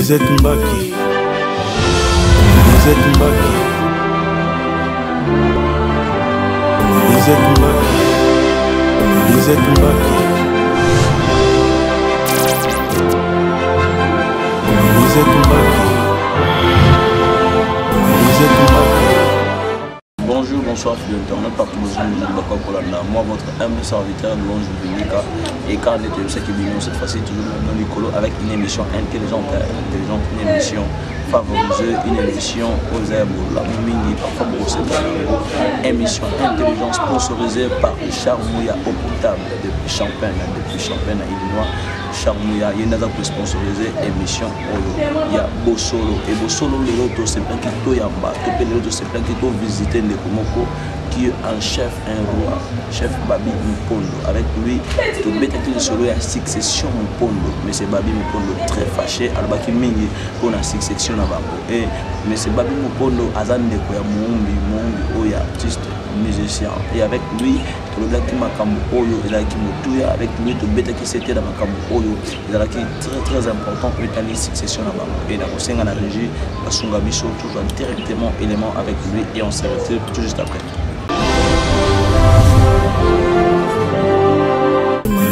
Lisette Mbaki. Lisette Mbaki. Lisette Mbaki. Lisette Mbaki. Lisette Mbaki. Lisette Mbaki. Bonjour, bonsoir, fidèles internautes, partout où vous êtes, moi, votre humble serviteur, Louange Vénica, et quand on est ce qui est cette fois-ci, toujours dans Nicolo, avec une émission intelligente, une émission favorisée, une émission aux herbes, la mingi, parfois brossée par la émission intelligente sponsorisée par Richard Mouya au potable, depuis Champagne, Illinois. Charmouya, il y a des sponsorisé émission il y a Bossolo et Bossolo les autres c'est plein qui to yamba to les autres c'est plein qui to visiter les Komoko qui est un chef, un roi, chef Babi Mupondo. Avec lui, tout le bétail solo il y a succession Mupondo, mais c'est Babi Mupondo très fâché alors qu'il mingi pour la succession là-bas et mais c'est Babi Mupondo azan de quoi Mumbi oya artiste musicien et avec lui tout le black qui m'a comme oyo et là qui me avec lui tout le bétail qui c'était dans ma comme oyo il a qui très important pour établir succession là-bas et dans au la régie Basunga Biso toujours directement élément avec lui et on se retrouve tout juste après.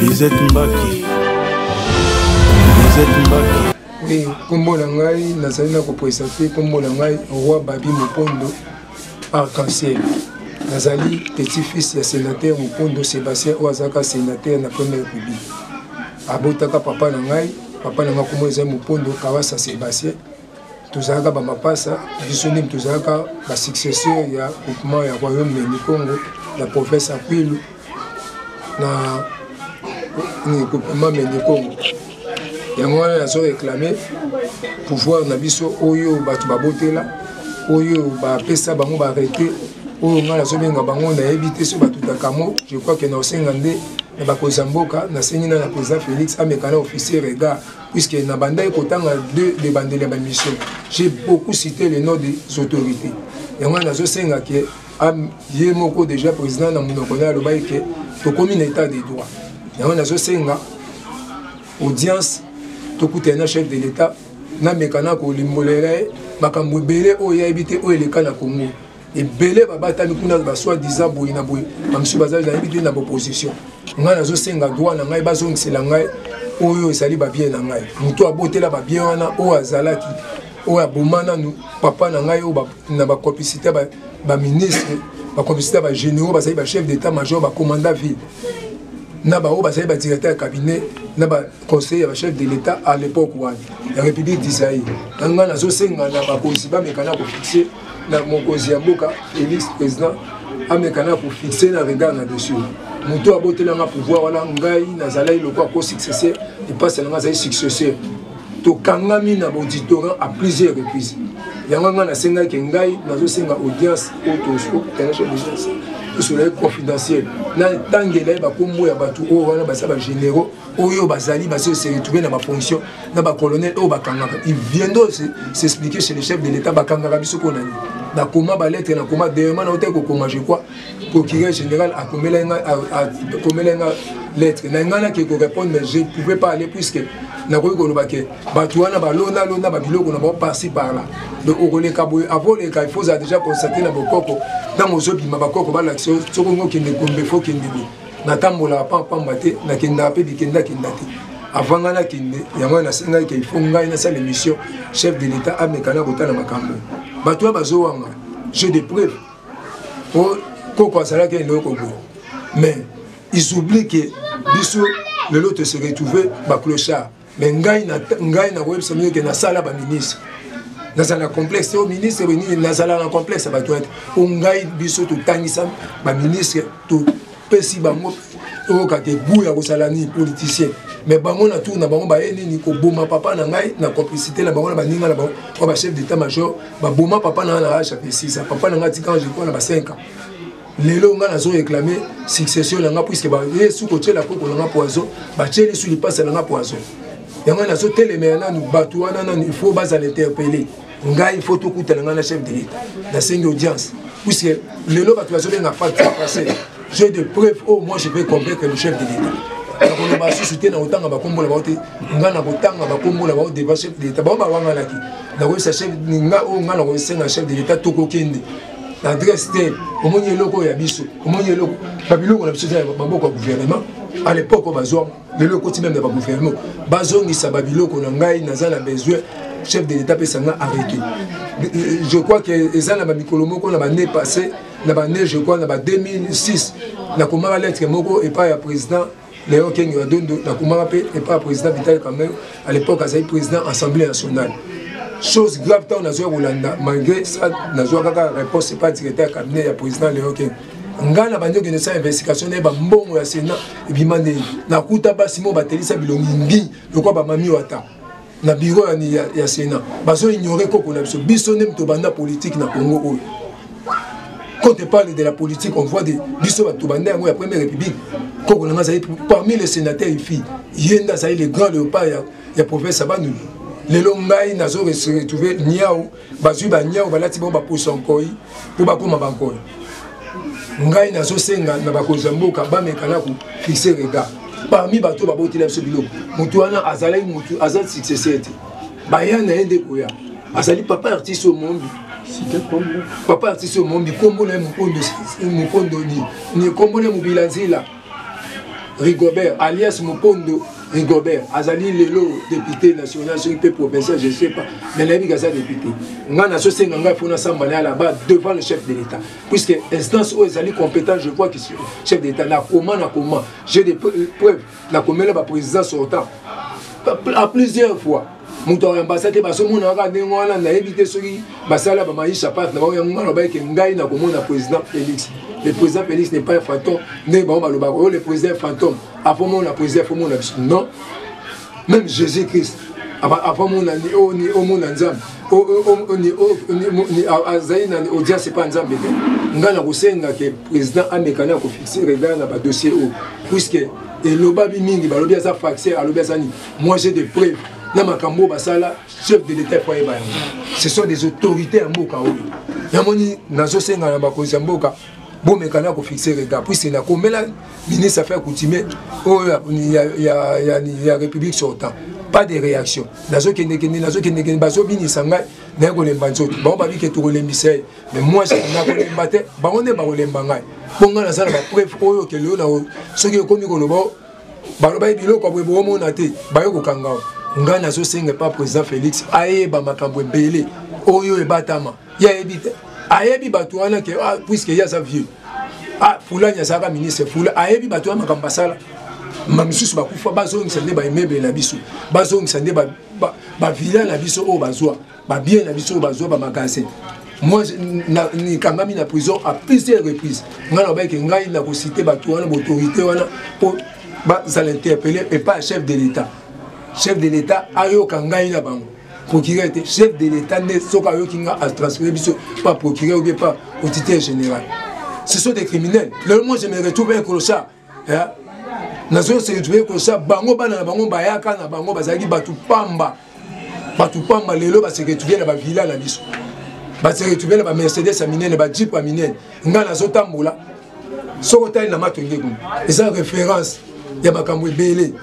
Lisette Mbaki. Lisette Mbaki. Oui, kombo na ngai nazali na kopresenter kombo na ngai roi Babi Mupondo Arc-en-Ciel. Nazali petit-fils ya sénateur Mupondo Sébastien Ouazaka sénateur na Première République. Abotaka papa na ngai kombo ezali Mupondo Kawasa Sébastien. Tozalaka ba mapasa biso ndim tozalaka ba successeur ya groupement ya royaume du Congo la province Apilu na groupement du Congo. Yango wana nazo réclamer pouvoir na biso oyo batu babotela oyo bapesa bango barrêté oyo nga nazo benga bango na éviter so batu takamo. Je crois que na osenga nde na bakozamboka na sengina na président Félix amekana officier regard puisque na banda ekotanga de bandele ba mission. J'ai beaucoup cité les noms des autorités. Yango nazo senga ke am yemoko déjà président na monoko na loba ke to komi na état de droit. Yango nazo senga audience tokuta na chef de l'état na mekana ko limbolera makambo belé o ya ebité o eleka na Congo et belé babata mikuna ba soit disant boyi na boyi mamsu bazali na ebité na opposition nga nazo senga droit na ngai bazongisela ngai oyo esali ba bien na ngai muto abotela ba bien wana o azalaki o abomana nu papa na ngai o na ba complicité ba ministre ba complicité ba généraux bazali ba chef d'état major ba commandant ville na ba o bazali ba directeur cabinet na ba conseiller ba chef de l'état à l'époque wana la république d'Israël nga nazo senga na ba konsiba mekana ko fixer na mokonzi ya mboka Félix président amekana ko fixer na regard na dessus muto abotela nga pouvoir wala ngai nazalai lokwa ko successeur et pas seulement za successeur to kangami na auditorat à plusieurs reprises yango nga na senga ke ngai nazo senga audience auto sur le confidentiel na tangela ba kombo ya batu o wana ba saba généraux oyo bazali ba se retrouver na ba fonction na ba colonel o ba kangaka il vient de s'expliquer chez le chef de l'état ba kangaka biso ko nani na koma ba lettre na koma demain na oteko koma je crois procureur général a komelenga lettre na ngana ke ko répondre mais je pouvais pas aller puisque na ko ko ba ke batu wana ba lona ba biloko na ba passer par là donc au relais kaboy avant les cas il faut déjà constater na bokoko dans mozobi ma bakoko ba l'action sokongo ki ne kombe fo ki ndibi na tambola pa mbate na kenda pe dikenda kindati avant ngana kinde yango na senga ke il faut ngai na sa l'émission chef de l'état amekana botana makambo batu bazo wanga j'ai des preuves pour koko sala ke ndoko go mais ils oublient que biso le lot se retrouver ba clochard mais ngai na website ke na sala ba ministre nazala complexe au ministre ni nazala na complexe ba toi o ngai biso to tangisa ba ministre to pesi bango o ka ke buya ko sala ni politicien mais bango na tour na bango ba eni ni ko boma papa na ngai na complicité na bango na baninga na bango ba chef d'état major ba boma papa na la HPC papa na ngati quand je ko na ba 5 ans lelo nga nazo réclamer succession na nga puisque ba yesu ko tshela ko na nga poison ba tsheli su li passe na nga poison yango nazo teleme na nu batu wana na il faut bas l'interpeller ngai il faut tout kuta na chef de l'état na sengi audience puisque lelo batu bazo benga facte passé j'ai de preuves au moins je vais convaincre le chef de l'état nakolo basusu te na otanga bakombola bao te nga na kotanga bakombola bao devant chef de l'état bao bawangalaki nakoyesa chef nga oyo nga nakosenga chef de l'état tokokende adresse te omoni eloko ya biso omoni eloko babiloko na biso eza maboko ya gouvernement à l'époque oyo bazwa lelo ekoti même na bagouvernement bazongisa babiloko na ngai naza na besoin chef de l'état pesa nga arrêté je crois que eza na bamikolo moko na bannée passé na bannée je crois na ba 2006 nakomaka lettre moko epai ya président Léon Kengo Adondo nakomaka mpe epai ya président Vital Kamerhe à l'époque azali président assemblée nationale chose grave tant nazwa kolanda malgré ça nazwa kaka réponse epai ya directeur ya cabinet ya président Léon Kengo nga na bandi okende sa investigation na ye bambongo ya sénat ebima ndenge nakuta basi mo batelisa bilongi ngi lokwa bamami wata na bureau ya sénat bazo ignorer koko na biso biso nde tobanda politique na Congo oyo. Quand on parle de la politique, on voit des biso batobanda yango ya première république koko na ngazali parmi les sénateurs ici yenda ça les grands léopards ya province abanu lelo ngai nazo retrouver niao bazui ba niao balati bo ba posonkoi po ba koma bankoi ngai nazo senga na bakonza mboka bamekana ku fixer regard parmi bato babotila biso biloko mutu wana azali mutu azali successeur baya na ende koya azali papa artiste au monde papa artiste au monde kombo na mupondo ni kombo na mubilanzila Rigobert alias Mupondo Rigobert azali lelo député national sur le provincial je sais pas mais la vie gaza député ngana so senga nga fona samba là-bas devant le chef de l'état puisque instance où ezali compétent je crois que chef de l'état na comment j'ai des preuves la commune la président sortant à plusieurs fois muto ambassade baso mona ka ndengo wana na éviter soki basala ba maisha part na ba ngana ba ke ngai na komona président Félix. Le président Félix n'est pas un fantôme, le président fantôme. Avant mon président, non. Même Jésus-Christ, avant mon anzam, audience c'est pas anzam. Ngana kosenga que président amekana ko fixer regard na ba dossier puisque et lobabi mingi ba lobi za faxer a lobi zani. Moi j'ai des preuves. Na makambo basala chef de l'état foyer ba. Ce sont des autorités en mboka oyo. Yamoni nazo senga na ba konza mboka. Bon, mais quand on a fixé les gars, puis c'est là, comme la ministre a fait coutumer, il y a la République sortant. Pas de réaction. Nazo Keneken, Bazo Bini Sanga, Nego Lembanzo, bon, bah, qui est tout le misère. Mais moi, j'ai un accord, bah, on est barolé bangai. Bon, on a ça, la preuve, oh, que l'on a, ceux qui ont commis le bord, Baroba Bilo, comme vous avez monté, Bayo Kangao. Nga nazo senga pas président Félix, aye, bah, ma cambo belé, Oyo et Batama, ya évité. Ayebi batouana que puisque y a sa vieux fula nya saka ministre fula ayebi batouana makambasala mamisusu bakufa bazongi sande ba immeuble na biso bazongi sande ba villa na biso o bazwa ba bien na biso bazwa ba magasin moi ni kangami na prison à plusieurs reprises ngana ba ke ngai na ko citer batouana autorité wana pour ba za l'interpeller et pas chef de l'état ayo kangai na bango procureur était chef de l'état ne soka yo kinga a transféré biso pas procureur ou bien pas auditeur général. Ce sont des criminels. Le moment je me retrouve un clochard. Nazo se retrouve un clochard bango bana bango bayaka na bango bazaki batu pamba lelo ba se retrouver na ba villa na biso. Ba se retrouver na ba Mercedes a minene ba Jeep a minene. Nga nazo tambola. Soko taille na matonge ko. Eza référence ya makambo ebele.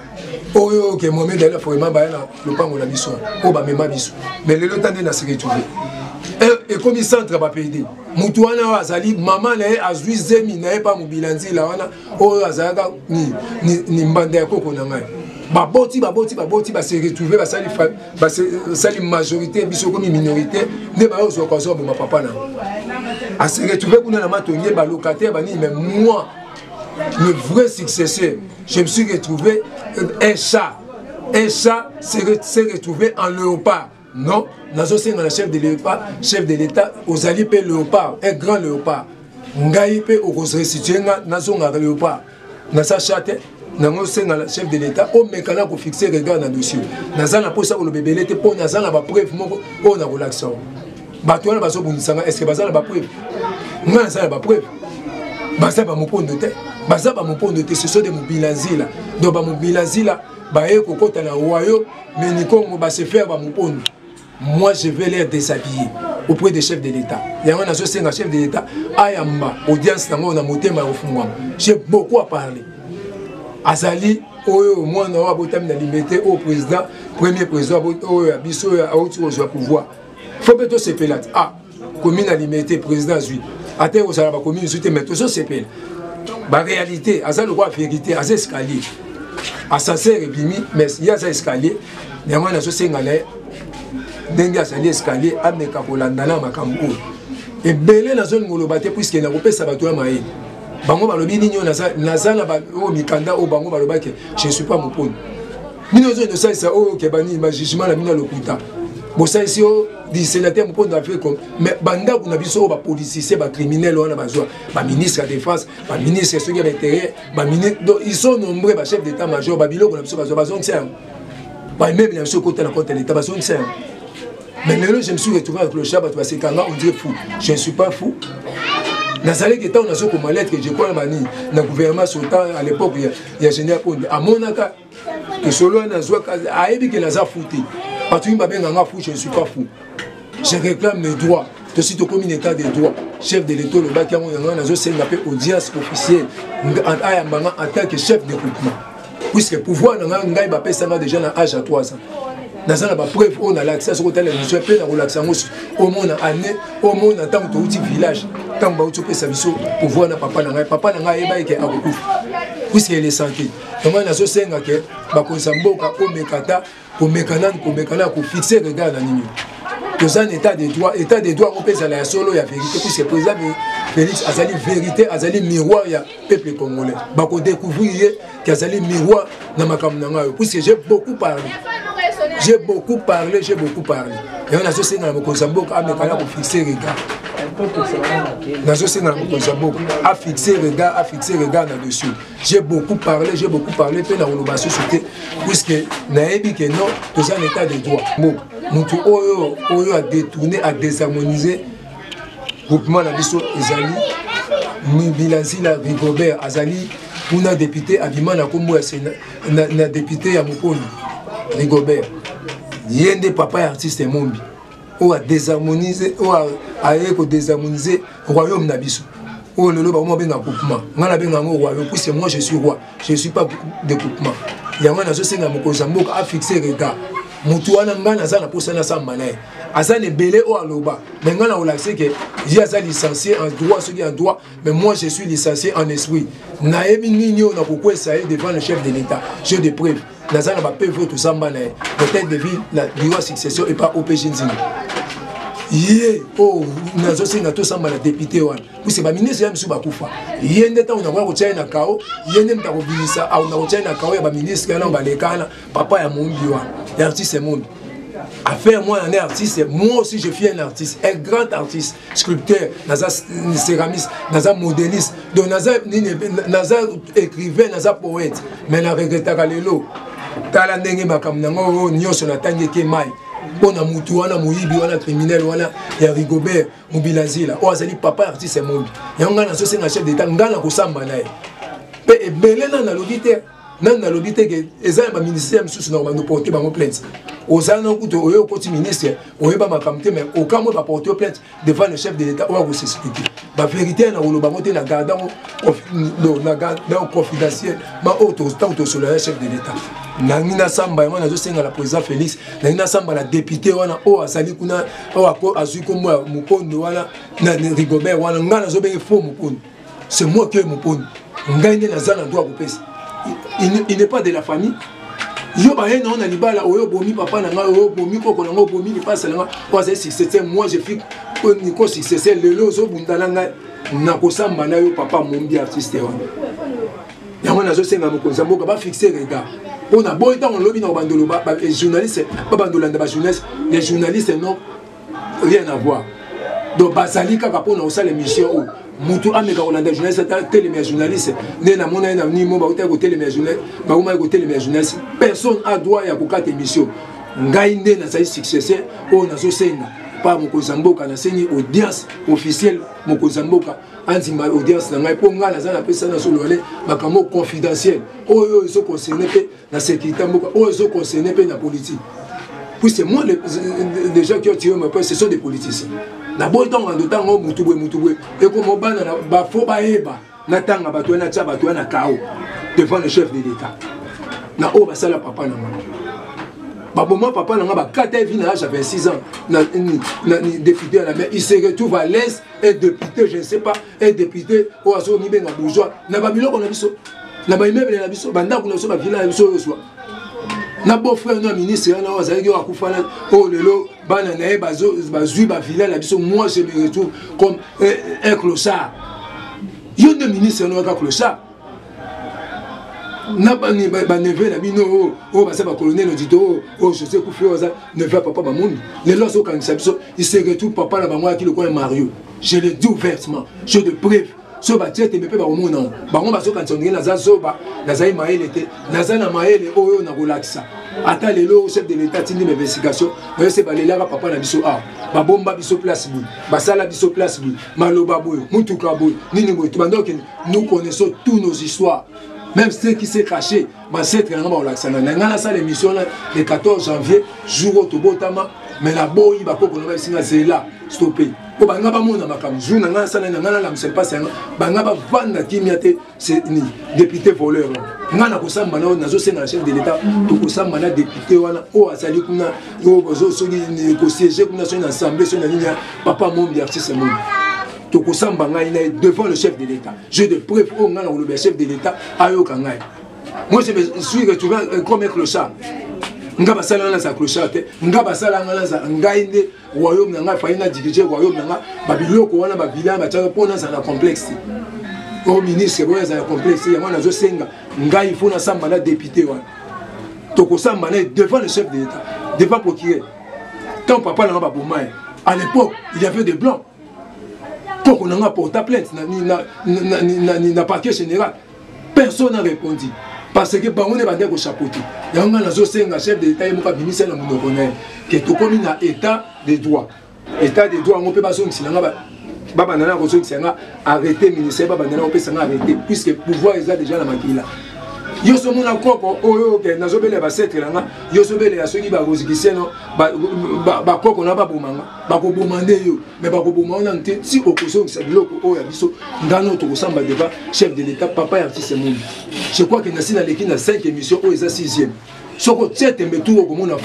Oyo ke Mohamed d'ailleurs vraiment ba na le pango na biso o ba mema biso mais le temps na se retrouver et comme il centre ba PD mutu wana azali maman na azui zemi na pas mobilanzi la wana oyo azaka ni mbanda ya koko na ngai ba boti ba se retrouver ba sali majorité biso comme minorité ne ba ozo ko zo ba papa na a se retrouver kuna na matonge ba locataire ba ni mais moi le vrai successeur, je me suis retrouvé un chat s'est retrouvé en léopard. Non, nous sommes un chef de l'État, aux alliés léopard, un grand léopard. Ngaï pe au restituer un léopard. Nous sommes chaté, nous sommes un chef de l'État, au mécanisme pour fixer regard dans le dossier. Nous sommes pour ça que le bébé était pour nous avons la preuve pour nous relaxer. Batouana baso bunisanga, est-ce que baza la preuve? Nous avons la preuve. Baza ba mopondo te. Baza ba mopondo te, ce sont des mobilazila. Donc ba mobilazila, ba e kokota na royaume, mais ni kongo ba se faire ba mopondo. Moi je vais les déshabiller auprès des chefs de l'État. Il y a un chef de l'État, ayamba, audience nango na motema ofungwa. J'ai beaucoup à parler. Azali au moins on a besoin de limiter au président, premier président, au abisso, au pouvoir. Faut peut-être se péler. Ah, commune à limiter président lui. À terre au salaire commune sur mais tout ça se pèle. La réalité, à ça le droit vérité, à ça escalier, à ça c'est ébimi, mais il y a ça escalier. Néanmoins, dans ce sengale, dengue à ça escalier, à mes capolandana makambo. Et belé dans zone ngolobate puisque na kopé sabato maï. Bango balobi ninyo na za na ba o mikanda o bango balobake je ne suis pas moponi. Mino zone de ça ça o kebani ma jugement la mina lokuta. Bo ça ici o di sénateur moponi d'Afrique comme mais banda kuna biso ba policier ba criminel wana bazwa ba ministre de défense, ba ministre ceux qui ont intérêt, ba ministre ils sont nombreux ba chef d'état major ba biloko na biso bazwa zone ça. Ba même na biso côté na côté l'état ba zone ça. Mais là, je me suis retrouvé avec le chat, on dirait fou. Je ne suis pas fou. Dans ce cas, on a ce comme lettre que je crois dans le gouvernement à l'époque, il y a général Pondé. À mon cas, que solo a évi que les a foutus. Parce que je ne suis pas fou. Je réclame mes droits. Je suis au communauté des droits. Chef de l'État, le bac, on a une audience officielle en tant que chef de groupement. Puisque le pouvoir, on a déjà un âge à 3 ans. Dans la preuve, on a l'accès à ce côté-là, je suis plein de relaxation au monde année, au monde en tant que petit village, tant que tu peux savoir pour voir papa n'a pas été à beaucoup. Puisqu'il est santé. Donc, on a ce sens que, Bakonsamboka, pour fixer le regard dans l'union. Dans un état de droit, on peut aller à solo, il y a vérité, puisque le président Félix a dit vérité, a dit miroir, il y a peuple congolais. Bako découvrir qu'il y a un miroir dans ma caméra, puisque j'ai beaucoup parlé. J'ai beaucoup parlé. Et on a ce signe pour fixer le regard. Dans ce signe à fixer le regard là-dessus. J'ai beaucoup parlé, puis on a société, puisque naïbi que non, tout ça en état de droit. Nous a détourné, à désharmoniser le groupement de l'Abisso Ezali, Mibilanzi, Rigobert, Azali, on a député, Abima, na député à Moponi, Rigobert. Il y a des papas artistes Mombi. On a désharmonisé, on a désharmonisé le royaume Nabiso. Oh le loba moi ben groupement. Moi la ben royaume puisque moi je suis roi. Je ne suis pas de groupement. Il y a un associé dans Mokozambo a fixé le regard. Moutouana ngana za na posana sa manaye. Asa ne belé o aloba. Mais ngana o l'accès que j'ai ça licencié en droit, ce qui en droit, mais moi je suis licencié en esprit. Naebi ninyo na kokwe saé devant le chef de l'État. J'ai des preuves. Nazana va payer tout ça manaye. Peut-être de ville la bureau succession et pas OPG Nzini. Yé oh nazo singa to samba la député wana. Puisque ba ministre ya msu bakufa. Yé ndeta on a ko tsaina kao, yé ndeta ko bilisa au na ko tsaina kao ya ba ministre na ba lekana papa ya mombi wana. L'artiste est monde. Affaire moi un artiste, moi aussi je suis un artiste, un grand artiste, sculpteur, naza céramiste, naza modéliste, donc naza écrivain, naza poète, mais na regrettaka lelo. Tala ndenge makamnango nyoso na tangi ke mai. On a mutu wana muibi wana criminel wana ya Rigobert Mubilazila. O azali papa artiste est monde. Yanga na so senga chef d'état ngana ko samba nae. Pe belena na lobité. Nan na lobité que eza ba ministère msusu na ba porter ba mo plainte. Ozana kuto oyo koti ministère, oyo ba makamte mais aucun mot ba porter plainte devant le chef de l'état ou va s'expliquer. Ba vérité na oloba moté na garda na garda confidentiel, ma auto tant sur le chef de l'état. Nangina samba wana zo senga la président Félix, nangina samba la député wana o asali kuna o ako azu ko mo mukondo wana na Rigobert wana ngana zo be faux mukondo. C'est moi qui mukondo. Ngane na zana droit ko pesa. Il n'est pas de la famille. Yo ba non na libala oyo bomi papa na nga oyo bomi koko na nga bomi ni passe na nga kwa c'est moi je fais ni ko c'est le lozo bundala nga na ko samba na yo papa mombi artiste wana. Yango na zo senga mokonza mboka ba fixer regard. On a beau temps on lobby na bandolo ba journaliste ba bandolanda ba journaliste les journalistes non rien à voir. Donc basali kaka pona osala émission mutu ameka olanda journaliste télé journaliste né na mona na ni mo ba uta ko télé journaliste ba uma ko télé journaliste personne a droit ya kokata émission ngai ndé na sa successeur o na so senga pa mokozamboka na seni audience officielle mokozamboka anzima audience na ngai po ngala za na pesa na solole makamo confidentiel oyo so concerné pe na sécurité mboka oyo so concerné pe na politique. Puisque moi les gens qui ont tiré ma peur ce sont des politiciens. Na boy temps en temps on mutubwe et comme bana ba fo ba eba na tanga bato na tsa bato na kao devant le chef de l'État. na o basala papa na nga baboma papa na nga bakata vie na âge à 26 ans na député à la mer il se retrouve à l'aise et député je ne sais pas et député o aso ni benga bourgeois na ba biloko na biso na ba immeuble na biso banda kuna biso ba villa na biso yoswa na beau frère no ministre na ozali yo akufana o lelo bana na bazui ba villa na biso moi je me retrouve comme un clochard yo de ministre no ka clochard na ba neve na bino o ba saba colonel odito o je sais kufi oza neve papa ba mundi lelo so kan sabiso il se retrouve papa na bango ki le coin Mario je le dis ouvertement je de preuve so ba tiete me pe ba omona bango ba so kan tsondeli na za so ba na za maele te na za na maele oyo na relaxa ata lelo chef de l'état tindi investigation na se ba lela papa na biso a ba bomba biso place bu ba sala biso place bu maloba boyo mutuka boyo nini boyo tubando ke nous connaissons tous nos histoires. Même ceux qui s'est caché, c'est très normal. On a ça l'émission le 14 janvier, jour au Tobotama, mais la boy, il va pas qu'on c'est là, stoppé. Pour banga ba mona makam, jour na ça na la c'est pas ça. Banga ba vanda kimiate, c'est ni député voleur. Ngana ko samba na zo c'est na chef de l'état, to ko samba na député wana o asali kuna o bozo so ni ko siéger kuna so une assemblée so na linya papa mon artiste mon. Devant le chef de l'État. Je de preuve au le chef de l'État à Yokangai. Moi je me suis retrouvé comme un clochard. Ngaba sala na sa clochard, ngaba sala na sa ngainde royaume na nga faina diriger royaume na nga babiloko wana ba villa ba tshaka pona za na complexe. Au ministre boya za na complexe ya mwana zo senga ngai faut na samba na député wana. Toko samba na devant le chef de l'État, devant procureur. Quand papa na ba bomai, à l'époque, il y avait des blancs. Pour qu'on a porté plainte, n'a pas que général. Personne n'a répondu. Parce que on est bandé au chapeauté. Il y a un chef de l'État qui a mis ça dans le monde. Que tout comme un état de droit. État de droit, on peut pas arrêter le ministère, on peut arrêter. Puisque le pouvoir est déjà dans la maquille. Yo so mona koko oyo ke nazobele ba setre nga yo sobele ya soki ba kozikiseno ba koko na ba bomanga ba ko bomande yo mais ba ko bomanda nte si okoso ki biloko oyo biso ndano to kosamba devant chef de l'état papa ya artiste monde je crois que nasi na leki na 5 émissions oyo za 6e soko tete metu okomona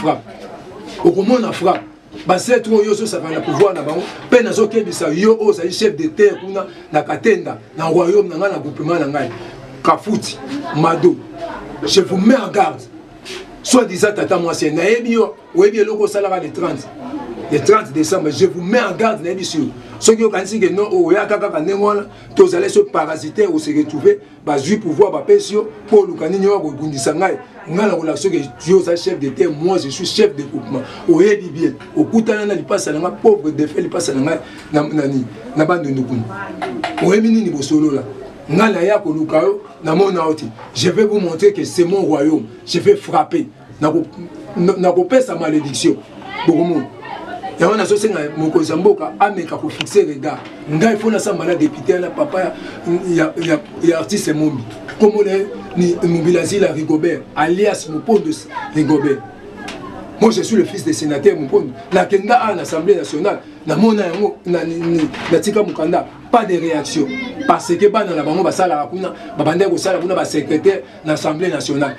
frappe ba setre oyo so ça va na pouvoir na bango pe nazo kebisa yo o za chef de terre kuna na katenda na royaume na nga na groupement na ngai Kafouti, Mado, je vous mets en garde. Soit disant tata moi c'est naebio, ou bien logo salara le 30 décembre, je vous mets en garde naebisio. Ceux qui ont dit que non, au yakaka kanengwana, tous allez se parasiter ou se retrouver, bah ju pouvoir bah pesio pour le canigno au bundisangai. Ngala relation que Dieu est chef de terre, moi je suis chef de groupement. Au yebi bien, au kutana il passe à la pauvre de fait il passe à la nani, na bande nous. Au yebi ni bosolo là. Je vais vous montrer que c'est mon royaume. Je vais frapper. N'a pas sa malédiction. Il y a un associé mon Kozamboka a fixé les gars. Il faut que député, papa, il y a artiste Mombi. Comment ni Mobilazi la Rigobert, alias mon pont de Rigobert. Moi je suis le fils des sénateurs, mon pont. La Kenda à l'Assemblée nationale, pas de réaction. Parce que dans la banque, la secrétaire de l'Assemblée nationale.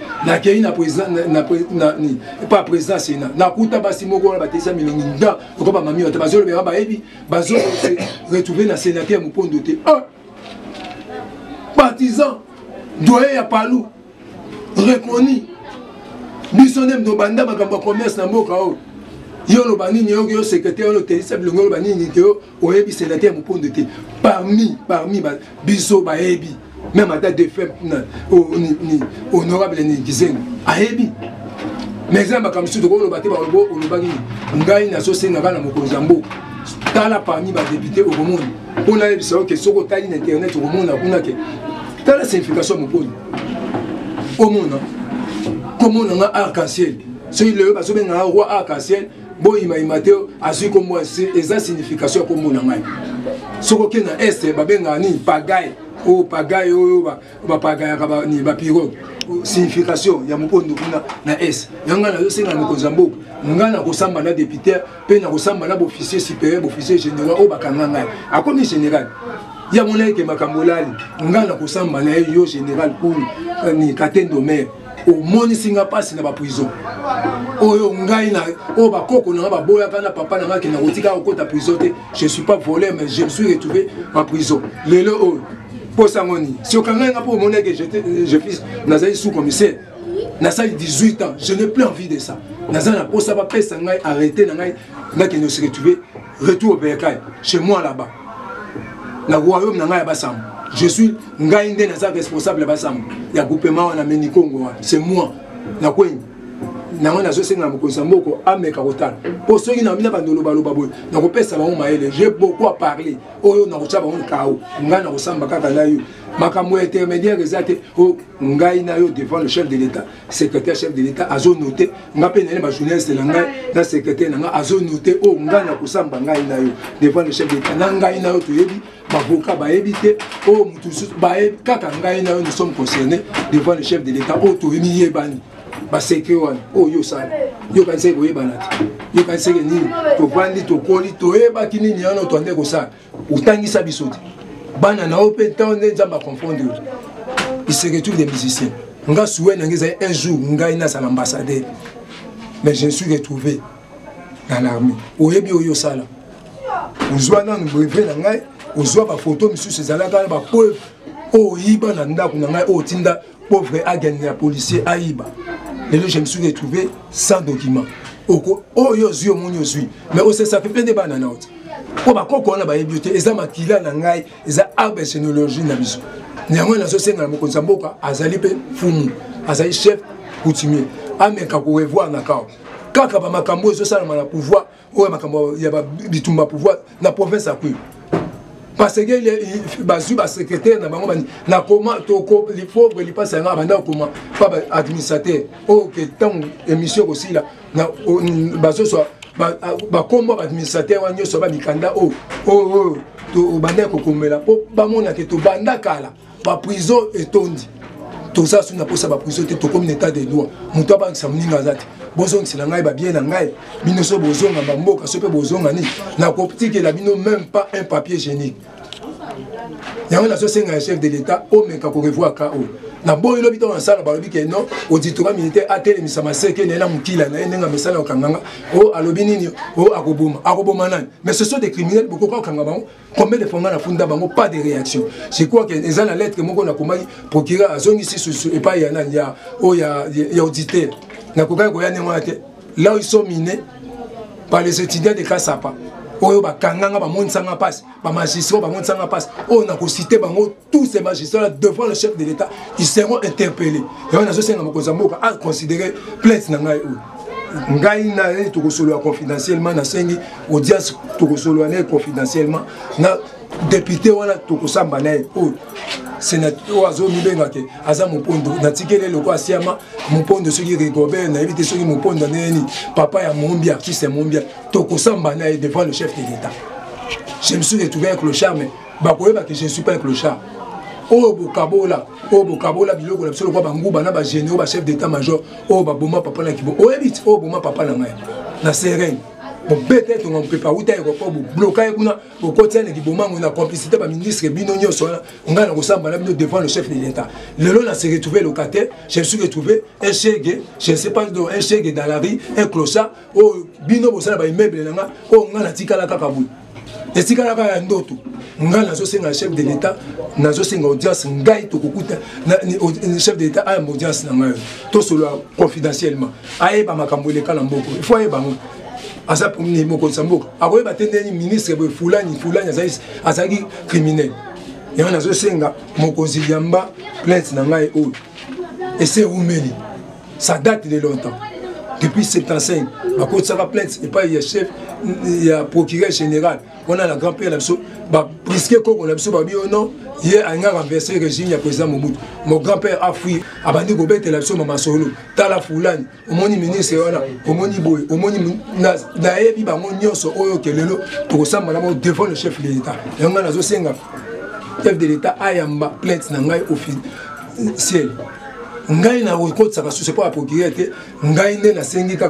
Pas président Sénat. Retrouver la sénateur, mon pont de thé. Partisan, doyen à Palou, reconnu. Bissonem de Banda, ma commerce dans mon cas. Yo le bani yo secrétaire le téléphone le bani ni yo oyebi sénateur mon pont de thé parmi biso ba ebi même à date de fait ni honorable ni gizen ayebi mais ça ba comme si de le baté ba le bani ngai na so senga na mokonzambo tala parmi ba député au monde on a ça que soko tali internet au monde kuna ke tala signification mon pont au monde comment on a arc-en-ciel c'est le baso ben un roi arc-en-ciel. Bon, il m'a imité, à ce que moi, c'est la signification comme mon ami. Ce qui est dans l'Est, ni pagaille, ou pagaille, ou pagaille, ni pirogue. Signification, il y a mon point de vue dans l'Est. Il y a un aussi dans le Kozambo. Il y a un ressemble à député, puis il y a un ressemble à officier supérieur, officier général, ou bakanganga. À quoi général? Il y a mon aïe qui m'a cambolali. Il y a un ressemble à général pour ni Katendo maire. omoni singa pasi na ba prison oyo ngai na o ba koko na ba boya kana papa na ngaki na kotika okota prison te je suis pas volé mais je me suis retrouvé en prison lelo o pour sangoni si okanga nga pour moner que je fils nazali sous commissaire nazali 18 ans je n'ai plus envie de ça nazali na posa ba pesa ngai arrêter na ngai ngaki ne se retrouver retour au Bercail chez moi là-bas na royaume na ngai ba sam je suis ngai ndé na responsable ba sam ya groupement na meni Congo c'est moi na kwenye na ngona zo senga mokonza mboko ameka kotala po soki na mina bandolo baloba boy na kopesa bango maele j'ai beaucoup à parler oyo na kocha bango kao ngai na kosamba kaka na yo makambo intermédiaire ezate o ngai na yo devant le chef de l'état secrétaire chef de l'état azo noté ngape na ba journaliste na ngai na secrétaire na ngai azo noté o ngai na kosamba ngai na yo devant le chef de l'état na ngai na yo toyebi bavoka bayebi te o mutu bayebi kaka ngai na yo nous sommes concernés devant le chef de l'état o toyebi yebani baseke wana oyo sala yo kanise koyebana te yo kanise ke nini tovandi tokoli toyebaki nini yana otwande kosala otangisa biso te bana na yo mpe ntango nde nzambe aconfondre il se retrouve des musiciens nga souwe nange ezali un jour ngai nazala ambassadeur mais je me suis retrouvé dans l'armée oyebi oyo osala ozwa nanu brevet na ngai ozwa bafoto misusu ezalaka na bapreuve oyiba na ndako na ngai otinda pauvre agent ya policier ayiba lelo je me suis retrouvé sans document oko oyo zui omoni ozui mais ose ça fait plein de bana na oti po bakoko wana bayebi te eza makila na ngai eza arbre généalogie na biso nyango nazo senga na mokonza mboka azali pe fumu azali chef coutumier ameka ko revoir na kao kaka ba makambo ezo sala na pouvoir oyo makambo ya ba bitumba pouvoir na province akui parce que les secrétaires na comment il faut que les passe à un comment pas administrateur oh que tant émission aussi là na baso soit comment administrateur wanyo soit ba mikanda to banda ko komela po ba mona ke to banda kala ba prison etondi tout ça sur na posa ba prison to comme état de droit muto ba samninga zati bozong sila ngai ba bien na ngai binoso bozonga ba mboka so pe bozonga ni na coptique la bino même pas un papier hygiénique yango na so senga chef de l'état o meka ko revoir ka o na boy lobi to nsala ba lobi ke non auditoire militaire atele misama seke na mukila na nenga mesala okanganga o alobi nini o akoboma nani mais ce sont des criminels beaucoup ka okanga bango combien de fois na funda bango pas de réaction je crois que eza na lettre moko na komaki procureur azongi si et pas yana ya o ya auditeur na koka ko ya nenga te là ils sont minés par les étudiants de Kasapa oyo bakanganga bamonisanga passe ba magistrats bamonisanga passe on a cité bango tous ces magistrats devant le chef de l'état ils seront interpellés et on a sosenga mokonza mboka a considérer plainte na ngai ngai na to kosolo confidentiellement na sengi audience to kosolo na confidentiellement na député wana to kosamba na o sénateur azo mibenga ke aza mopondo na tikele loko asiama mopondo soki Rigobert na éviter soki mopondo neni papa ya Mombia qui c'est Mombia to kosamba na devant le chef de l'état je me suis retrouvé un clochard mais bakoyeba que je ne suis pas un clochard o bokabola biloko na biso lokwa banguba na ba généraux ba chef d'état major o ba boma papa na kibo o ebiti o boma papa na ngai na sereine bon peut-être on peut pas outa aéroport bloquer kuna bokotia na kibomango na complicité ba ministre bino nyoso nga na kosamba na bino devant le chef de l'état lelo na se retrouver locataire je me suis retrouvé un chèque je ne sais pas un chèque dans la rue un clochard o bino bosala ba immeuble nga o nga na tikala kaka boui etikala kaka ndoto nga na zo senga chef de l'état na zo senga audience ngai to kokuta na chef de l'état a audience na nga to solo confidentiellement ayeba makambo le kala mboko il faut ayeba asa pour ni moko samboka akoyeba tendeni ministre boy fulani azaki criminel et on a zo senga mokonzi yamba plainte na ngai o et c'est umeli ça date de longtemps depuis 75 bakoti ça va plainte et pas il y a chef il y a procureur général on a la grand-père là so ba risquer ko on a so ba bi non hier a nga renverser régime ya président Mobutu mon grand-père a fui abandi ko bete la so mama solo tala fulani omoni ministre wana omoni boy omoni na yebi ba mo nyonso oyo kelelo to kosamba na mo devant le chef de l'état yanga na zo senga chef de l'état ayamba plainte na ngai officiel ngai na rekota ka c'est pas procureur te ngai ne na sengi ka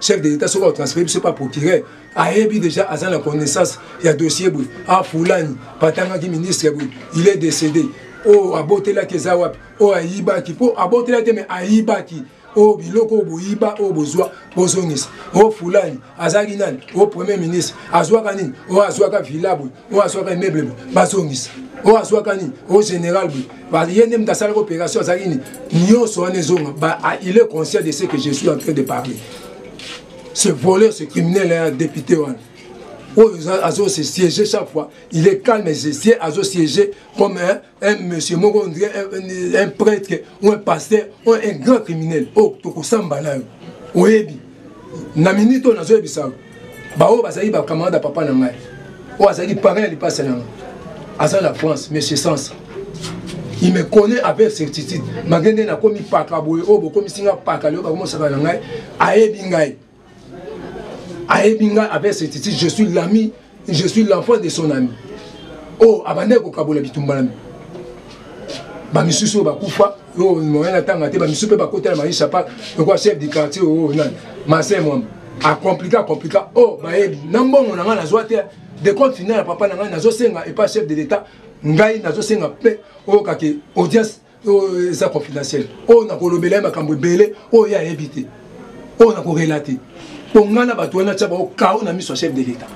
chef de l'état so ko transférer c'est pas procureur ayebi déjà azana connaissance ya dossier boui a fulani patanga ki ministre boui il est décédé o abotela keza wapi o ayibaki po abotela te me ayibaki o biloko boyiba o bozwa bozongisa o fulani azaki nani o premier ministre azwaka nini o azwaka villa boy o azwaka immeuble boy bazongisa o azwaka nini o général boy ba yende mtasala opération azaki nini nyonso wana ezonga ba il est conscient de ce que je suis en train de parler. Ce voleur, ce criminel est un député wana Azo se siéger chaque fois, il est calme et siège, Azo siéger comme un monsieur, un prêtre, ou un pasteur, ou un grand criminel. Oh, toko sambala. Oebi. Na minute on azo ebisa. Ba o bazali ba camarade papa na ngai. O azali parrain li passe na. Aza la France, monsieur Sans. Il me connaît avec certitude. Magende na komi paka boye, o bo komi singa paka le ba komo saka na ngai. Aebi ngai. Aebinga avec certitude, je suis l'ami, je suis l'enfant de son ami. Oh, abandé ko kabola bitumbalami. Ba misusu ba kufa, oh moyena tanga te ba misusu ba kotela ma chapa, ko chef du quartier oh nan. Ma c'est moi. A compliqué. Oh, ba ebi, nambongo na nga na zwa te de compte final papa na nga na zo senga et pas chef de l'état. Ngai na zo senga pe oh kake audience oh ça confidentiel. Oh na ko lobela makambo belé, oh ya éviter. Oh na ko relater. Pour moi, je suis chef de l'État.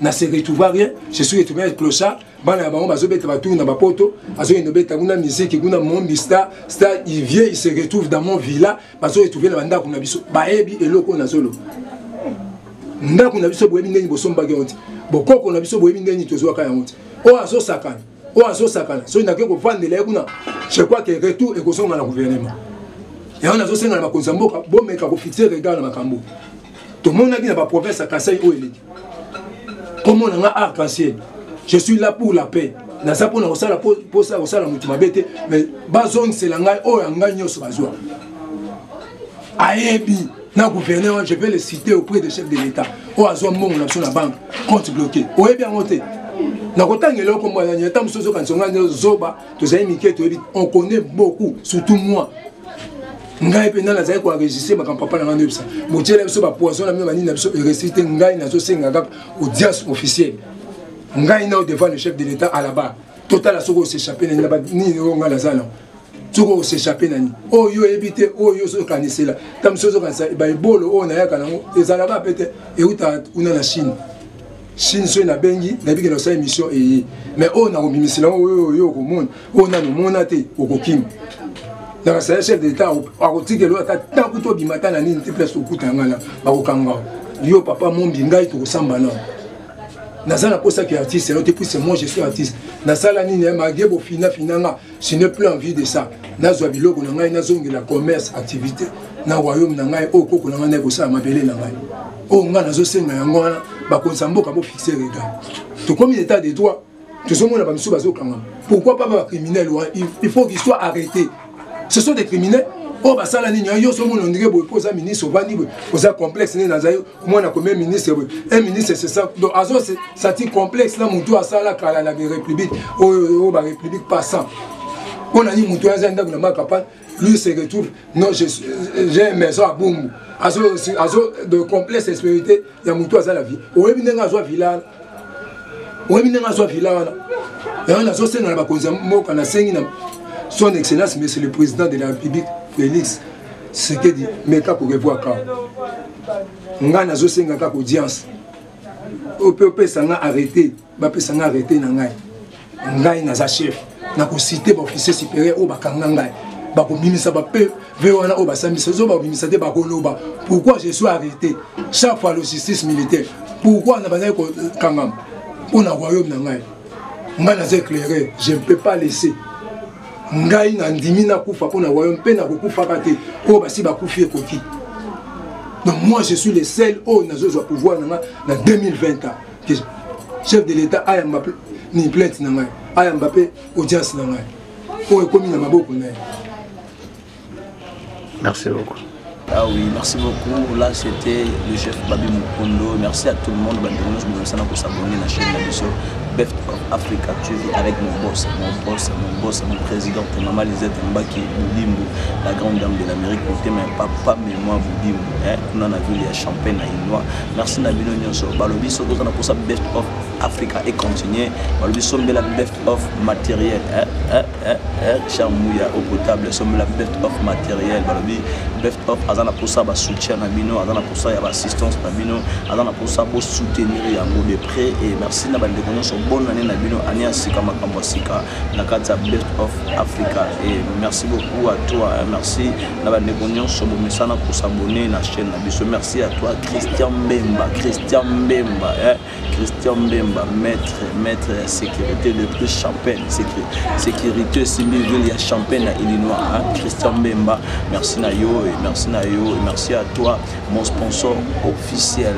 Je suis retrouvé rien, je suis retrouvé avec clochard. Il vient, il se retrouve dans mon villa. Il se retrouve dans mon villa. Il se retrouve dans je crois que le retour est dans le gouvernement. Et on a aussi dans le fixer regard dans le Cambo. Tout le monde a dit dans la province à Kassai où il est. Comme on a un arc-en-ciel, je suis là pour la paix. Mais bazon c'est la ngaï, oh la ngaï nyos bazwa. Aébi, na gouverneur, je vais le citer auprès des chefs de l'État. Oh azwa mon on a sur la banque, compte bloqué. Oh bien monté. Na kotanga lelo comme moi, na tam sozo kansonga zoba, tous amis qui on connaît beaucoup, surtout moi. Ngai pe na zai ko enregistrer ma papa na ngandebisa motela biso ba poison na mi mani na biso réciter ngai na zo senga kaka audience officielle ngai na devant le chef de l'État à la barre total soko s'échapper na ba ni nga la zana soko s'échapper na ni oh yo éviter oh yo so kanisela tam sozo kanisa ba ibolo oh na yaka na ezala ba pete e uta una na Chine so na bengi na biki na sa émission et mais oh na obimisela oh yo ko mon oh na no monate okokim. Dans le chef de l'État, il y a tant de choses qui sont yo papa mon bingai to sambana. Nazala pour ça qui est artiste, c'est moi je suis artiste. Nazala ni magebo fina finanga, je n'ai plus envie de ça. Nazwa biloko na ngai nazongi la commerce activité na royaume na ngai o koko na ngai ko sa mabele na ngai. O nga nazo senga yango wana ba konsamboka bo fixer regard. To comme l'état de droit, tout ce monde ba misu bazo kanga. Pourquoi pas ba criminel il faut qu'il soit arrêté. Ce sont des criminels. Oh, bah ça, la ligne, il y a un ministre, un complexe, un ministre, c'est ça. Donc, ça tire complexe, là, mon tour à ça, la République, la République passant. On a dit, mon tour à ça, lui se retrouve, non, j'ai une maison à Boumou. De complexe expérimenté, il y a mon tour à ça, la vie. Où est le village? Où est le village? Et on a dit, on a dit, son excellence, mais c'est le président de la République, Félix, ce qu'il dit, mais quand pour revoir quand. On a une audience. On peut arrêter, on peut arrêter. On a un chef, on a cité l'officier supérieur, on a pourquoi je suis arrêté chaque fois le justice militaire? Pourquoi on a pas Kangam? On a royaume Nangai. On a éclairé, je ne peux pas laisser. Ngai na ndimi na kufa pona royaume pe na kufa kate o basi ba kufi koki. Donc moi je suis le seul au nazo za pouvoir na 2020 que chef de l'État a Mbappé ni plainte na ngai a Mbappé audience na ngai o ekomi na maboko na. Merci beaucoup. Ah oui, merci beaucoup. Là, c'était le chef Babi Mukondo. Merci à tout le monde. Nous sommes s'abonner à la chaîne. Best of Africa TV avec mon boss, mon président, Maman Lisette Mbaki Boudimbo, la grande dame de l'Amérique, mais papa, mais moi Boudimbo. On a vu les champagne à Inois. Merci Nabino Nyonso. Balobi so dans pour ça Best of Africa et continuer. Balobi sommes la Best of matériel. Chamouya au potable, sommes la Best of matériel. Balobi Best of Azana pour ça soutien Nabino, Azana pour ça y a assistance Nabino, Azana pour ça pour soutenir Yango de près et merci Nabande Nyonso bonne année Nabino année Sika Makambo Sika la carte Best of Africa et merci beaucoup à toi. Merci Nabande Nyonso Bomesana pour s'abonner la chaîne Nabiso. Merci à toi Christian Mbemba, maître sécurité de plus Champagne, sécurité civile il y a Champagne à Illinois, Christian Mbemba, merci Nayo et merci à toi mon sponsor officiel,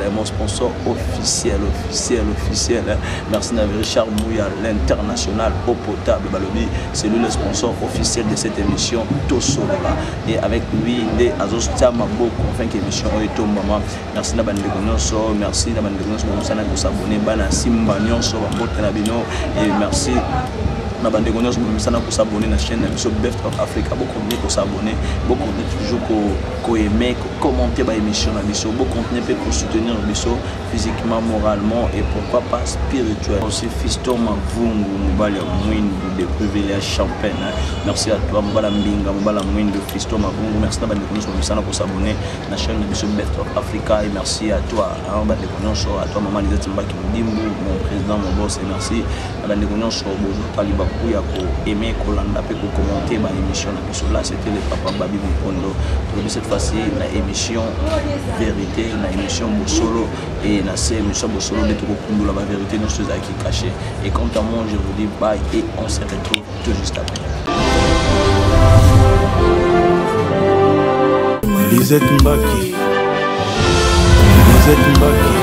merci à Richard Mouya l'international eau potable Balobi, c'est lui le sponsor officiel de cette émission Tosolola et avec lui les Azos Tiamabo enfin émission Oito Mama. Merci na bande Nyonso, merci na bande Nyonso pour s'abonner bana Simba Nyonso Mbote na bino et merci na bande Nyonso pour s'abonner na chaîne Biso Best of Africa. Beaucoup de s'abonner, beaucoup de toujours ko aimer, commenter ba émission na Biso, beaucoup de pour soutenir Biso physiquement, moralement et pourquoi pas spirituel. Aussi Fiston Mavungu Mubala Mwindu de privilège Champagne. Merci à toi Mubala Mbinga Mubala Mwindu Fiston Mavungu. Merci na bande Nyonso pour s'abonner na chaîne Biso Best of Africa et merci à toi bande Nyonso, à toi Maman Lisette Mbaki Boudimbo, mon président, mon boss et merci à bande Nyonso Taliba Kuya ko aimer ko landa pe ko commenter ma émission na Biso. Là c'était le papa Babi Mpondo. Donc cette fois-ci la émission vérité, la émission Bosolo et la émission Bosolo de tout la vérité nous sommes qui cachés. Et quant à moi je vous dis bye et on se retrouve tout juste après. Lisette Mbaki. Lisette Mbaki.